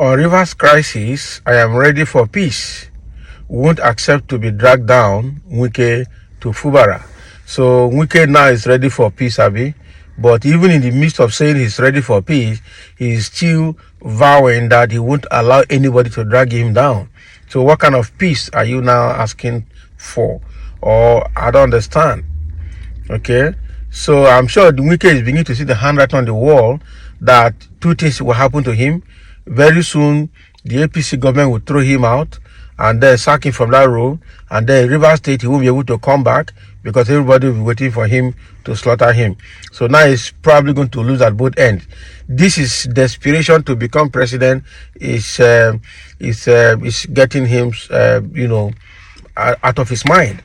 On Rivers crisis, I am ready for peace. Won't accept to be dragged down, Wike to Fubara. So Wike now is ready for peace, Abi. But even in the midst of saying he's ready for peace, he is still vowing that he won't allow anybody to drag him down. So what kind of peace are you now asking for? Or I don't understand. Okay. So I'm sure Wike is beginning to see the handwriting on the wall that two things will happen to him. Very soon, the APC government will throw him out and then sack him from that role. And then River State, he won't be able to come back because everybody will be waiting for him to slaughter him. So now he's probably going to lose at both ends. This is desperation to become president is getting him, out of his mind.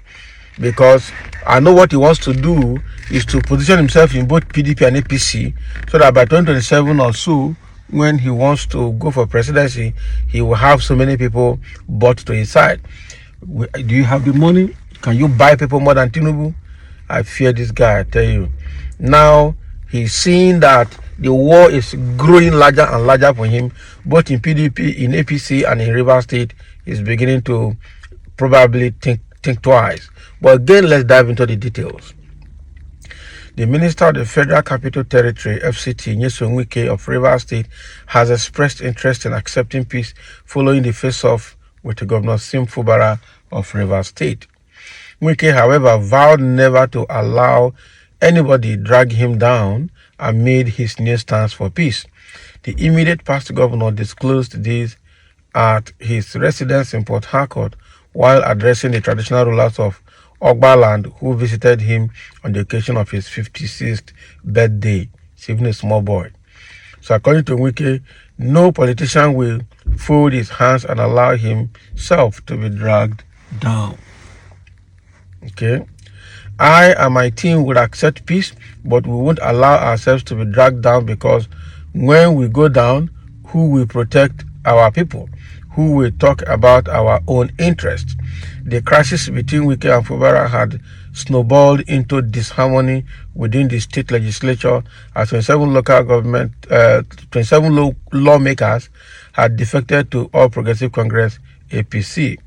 Because I know what he wants to do is to position himself in both PDP and APC so that by 2027 or so, when he wants to go for presidency, he will have so many people bought to his side. Do you have the money? Can you buy people more than Tinubu? I fear this guy, I tell you. Now, he's seeing that the war is growing larger and larger for him, both in PDP, in APC, and in River State. He's beginning to probably think twice. But again, let's dive into the details. The Minister of the Federal Capital Territory, FCT, Nyesom Wike of Rivers State, has expressed interest in accepting peace following the face-off with Governor Sim Fubara of Rivers State. Wike, however, vowed never to allow anybody drag him down amid his new stance for peace. The immediate past governor disclosed this at his residence in Port Harcourt while addressing the traditional rulers of Ogbaland who visited him on the occasion of his 56th birthday. He's even a small boy. So according to Wike, no politician will fold his hands and allow himself to be dragged down. Okay. I and my team would accept peace, but we won't allow ourselves to be dragged down because when we go down, who will protect our people? Who will talk about our own interests? The crisis between Wike and Fubara had snowballed into disharmony within the state legislature as 27 lawmakers had defected to All Progressive Congress (APC).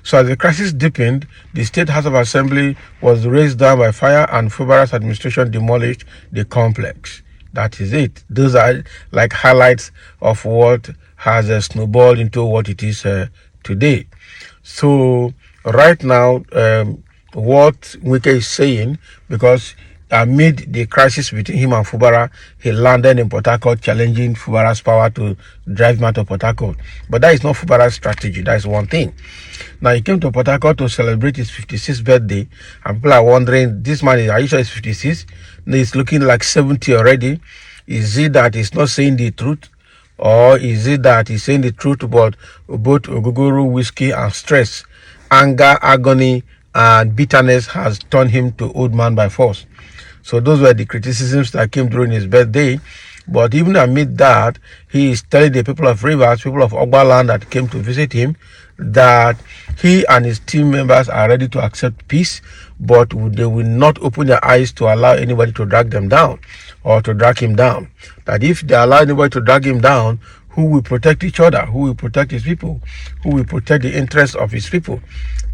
So as the crisis deepened, the State House of Assembly was razed down by fire and Fubara's administration demolished the complex. That is it. Those are like highlights of what has snowballed into what it is today. So right now, what Wike is saying, because amid the crisis between him and Fubara, he landed in Port Harcourt challenging Fubara's power to drive him out of Port Harcourt. But that is not Fubara's strategy. That is one thing. Now, he came to Port Harcourt to celebrate his 56th birthday, and people are wondering, this man, are you sure he's 56? No, he's looking like 70 already. Is it that he's not saying the truth? Or is it that he's saying the truth about both ogogoro, whiskey, and stress, anger, agony, and bitterness has turned him to old man by force? So those were the criticisms that came during his birthday. But even amid that, he is telling the people of Rivers, people of Ogbaland that came to visit him, that he and his team members are ready to accept peace, but they will not open their eyes to allow anybody to drag them down or to drag him down. That if they allow anybody to drag him down, who will protect each other? Who will protect his people? Who will protect the interests of his people?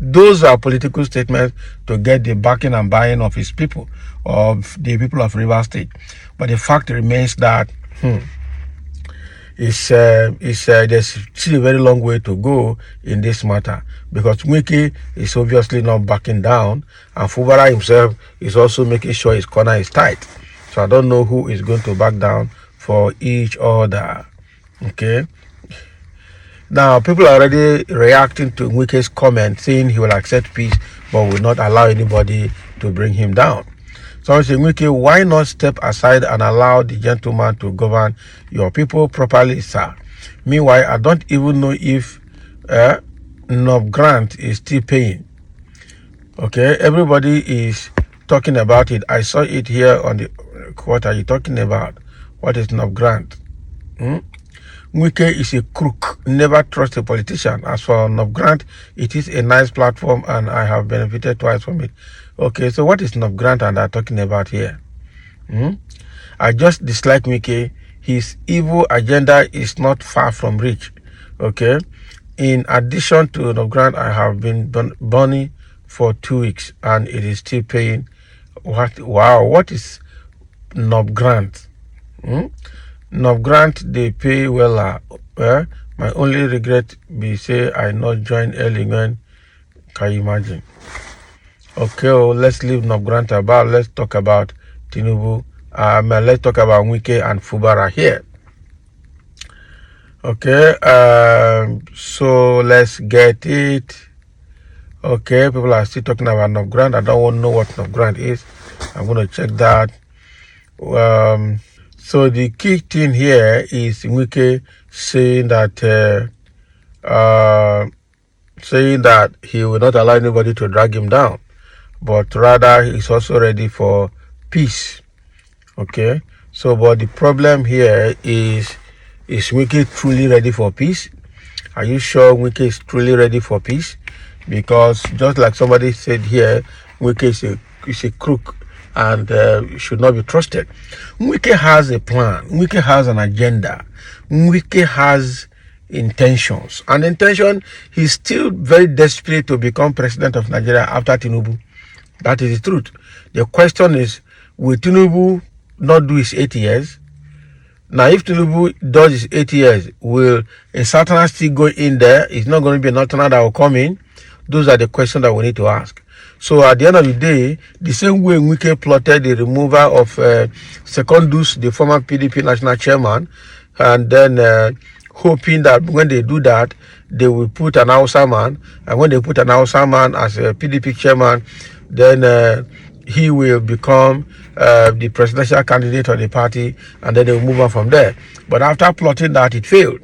Those are political statements to get the backing and buying of his people, of the people of Rivers State. But the fact remains that there's still a very long way to go in this matter, because Wike is obviously not backing down, and Fubara himself is also making sure his corner is tight. So I don't know who is going to back down for each other. Okay. Now, people are already reacting to Wike's comment, saying he will accept peace, but will not allow anybody to bring him down. So I'm saying, Wike, why not step aside and allow the gentleman to govern your people properly, sir? Meanwhile, I don't even know if Nob Grant is still paying. Okay, everybody is talking about it. I saw it here on the. What are you talking about? What is Nob Grant? Wike is a crook. Never trust a politician. As for Nob Grant, it is a nice platform and I have benefited twice from it. Okay, so what is Nob Grant and I'm talking about here? I just dislike Wike his evil agenda is not far from reach. Okay. In addition to the grant, I have been burning for 2 weeks and it is still paying. What? Wow! What is Nob grant? Nob grant they pay well. My only regret be say I not join early when. Can you imagine? Okay, let's leave Nob grant about. Let's talk about Tinubu. Let's talk about Wike and Fubara here. Okay, so let's get it. Okay, people are still talking about Nob grant. I don't want to know what Nob grant is. I'm going to check that. So the key thing here is Wike saying that he will not allow anybody to drag him down, but rather he's also ready for peace. Okay, so but the problem here is Wike truly ready for peace? Are you sure Wike is truly ready for peace? Because just like somebody said here, Wike is a crook and should not be trusted. Wike has a plan. Wike has an agenda. Wike has intentions. And intention, he's still very desperate to become president of Nigeria after Tinubu. That is the truth. The question is, will Tinubu not do his 8 years? Now, if Tinubu does his 8 years, will a Sultana still go in there? It's not going to be an alternate that will come in. Those are the questions that we need to ask. So at the end of the day, the same way Wike plotted the removal of Secondus, the former PDP national chairman, and then hoping that when they do that, they will put an Hausa man, and when they put an Hausa man as a PDP chairman, then he will become the presidential candidate of the party, and then they will move on from there. But after plotting that, it failed,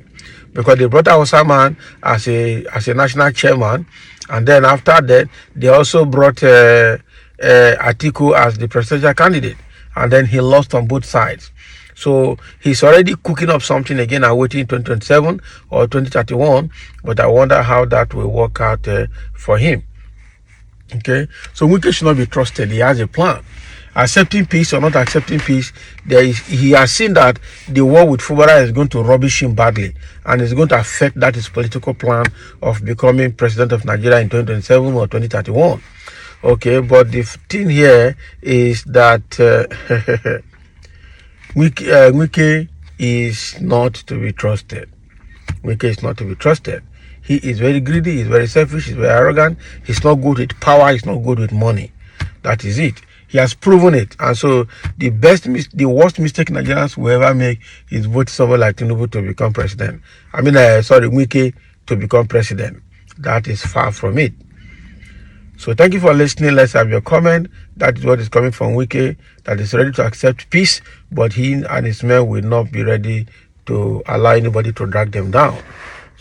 because they brought Hausa man as a national chairman, and then after that, they also brought Atiku as the presidential candidate, and then he lost on both sides. So he's already cooking up something again and waiting 2027 or 2031, but I wonder how that will work out for him. Okay, so Wike should not be trusted. He has a plan. Accepting peace or not accepting peace, he has seen that the war with Fubara is going to rubbish him badly, and it's going to affect that his political plan of becoming president of Nigeria in 2027 or 2031. Okay, but the thing here is that Wike is not to be trusted. Wike is not to be trusted. He is very greedy, he's very selfish, he's very arrogant, he's not good with power, he's not good with money. That is it. He has proven it. And so the worst mistake Nigerians will ever make is vote someone like Tinubu to become president. Wike to become president. That is far from it. So thank you for listening. Let's have your comment. That is what is coming from Wike, that is ready to accept peace, but he and his men will not be ready to allow anybody to drag them down.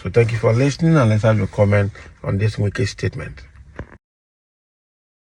So thank you for listening, and let's have your comment on this Wike statement.